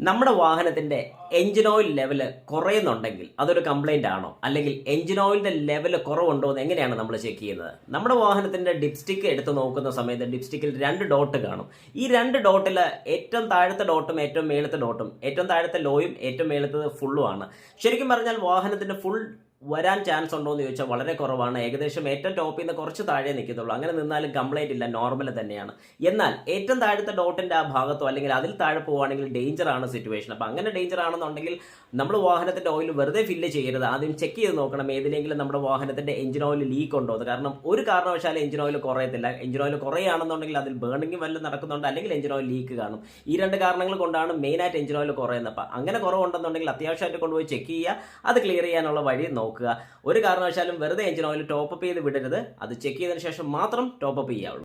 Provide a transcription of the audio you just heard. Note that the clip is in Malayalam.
നമ്മുടെ വാഹനത്തിന്റെ എഞ്ചിൻ ഓയിൽ ലെവൽ കുറയുന്നുണ്ടെങ്കിൽ അതൊരു കംപ്ലൈന്റ് ആണോ, അല്ലെങ്കിൽ എഞ്ചിൻ ഓയിലിന്റെ ലെവൽ കുറവുണ്ടോ എന്ന് എങ്ങനെയാണ് നമ്മൾ ചെക്ക് ചെയ്യുന്നത്? നമ്മുടെ വാഹനത്തിന്റെ ഡിപ്സ്റ്റിക്ക് എടുത്ത് നോക്കുന്ന സമയത്ത് ഡിപ്സ്റ്റിക്കിൽ 2 ഡോട്ട് കാണും. ഈ 2 ഡോട്ടിൽ ഏറ്റവും താഴത്തെ ഡോട്ടും ഏറ്റവും മേളത്തെ ഡോട്ടും, ഏറ്റവും താഴത്തെ ലോയും ഏറ്റവും മേളത്തത് ഫുള്ളും ആണ്. ശരിക്കും പറഞ്ഞാൽ വാഹനത്തിന്റെ ഫുൾ വരാൻ ചാൻസ് ഉണ്ടോ എന്ന് ചോദിച്ചാൽ വളരെ കുറവാണ്. ഏകദേശം ഏറ്റവും ടോപ്പിൽ നിന്ന് കുറച്ച് താഴെ നിൽക്കത്തുള്ളൂ. അങ്ങനെ നിന്നാലും കംപ്ലൈന്റ് ഇല്ല, നോർമൽ തന്നെയാണ്. എന്നാൽ ഏറ്റവും താഴത്തെ ഡോട്ടിന്റെ ആ ഭാഗത്തോ അല്ലെങ്കിൽ അതിൽ താഴെ പോവുകയാണെങ്കിൽ ഡേഞ്ചർ ആണ് സിറ്റുവേഷൻ. അപ്പം അങ്ങനെ ഡേഞ്ചർ ആണെന്നുണ്ടെങ്കിൽ നമ്മൾ വാഹനത്തിന്റെ ഓയിൽ വെറുതെ ഫില്ല് ചെയ്യരുത്. ആദ്യം ചെക്ക് ചെയ്ത് നോക്കണം ഏതിലെങ്കിലും നമ്മുടെ വാഹനത്തിന്റെ എഞ്ചിൻ ഓയിൽ ലീക്ക് ഉണ്ടോ എന്ന്. കാരണം ഒരു കാരണവശാലും എഞ്ചിൻ ഓയിൽ കുറയത്തില്ല. എഞ്ചിൻ ഓയിൽ കുറയുകയാണെന്നുണ്ടെങ്കിൽ അതിൽ ബേണിംഗ് വല്ലതും നടക്കുന്നുണ്ട്, അല്ലെങ്കിൽ എഞ്ചിൻ ഓയിൽ ലീക്ക് കാണും. ഈ 2 കാരണങ്ങൾ കൊണ്ടാണ് മെയിനായിട്ട് എഞ്ചിൻ ഓയിൽ കുറയുന്നത്. അപ്പം അങ്ങനെ കുറവുണ്ടെന്നുണ്ടെങ്കിൽ അത്യാവശ്യമായിട്ട് കൊണ്ടുപോയി ചെക്ക് ചെയ്യുക. അത് ക്ലിയർ ചെയ്യാനുള്ള വഴി നോക്കുക. ഒരു കാരണവശാലും വെറുതെ എഞ്ചിൻ ഓയിൽ ടോപ്പ് അപ്പ് ചെയ്ത് വിടരുത്. അത് ചെക്ക് ചെയ്തതിനു ശേഷം മാത്രം ടോപ്പ് അപ്പ് ചെയ്യാവുള്ളൂ.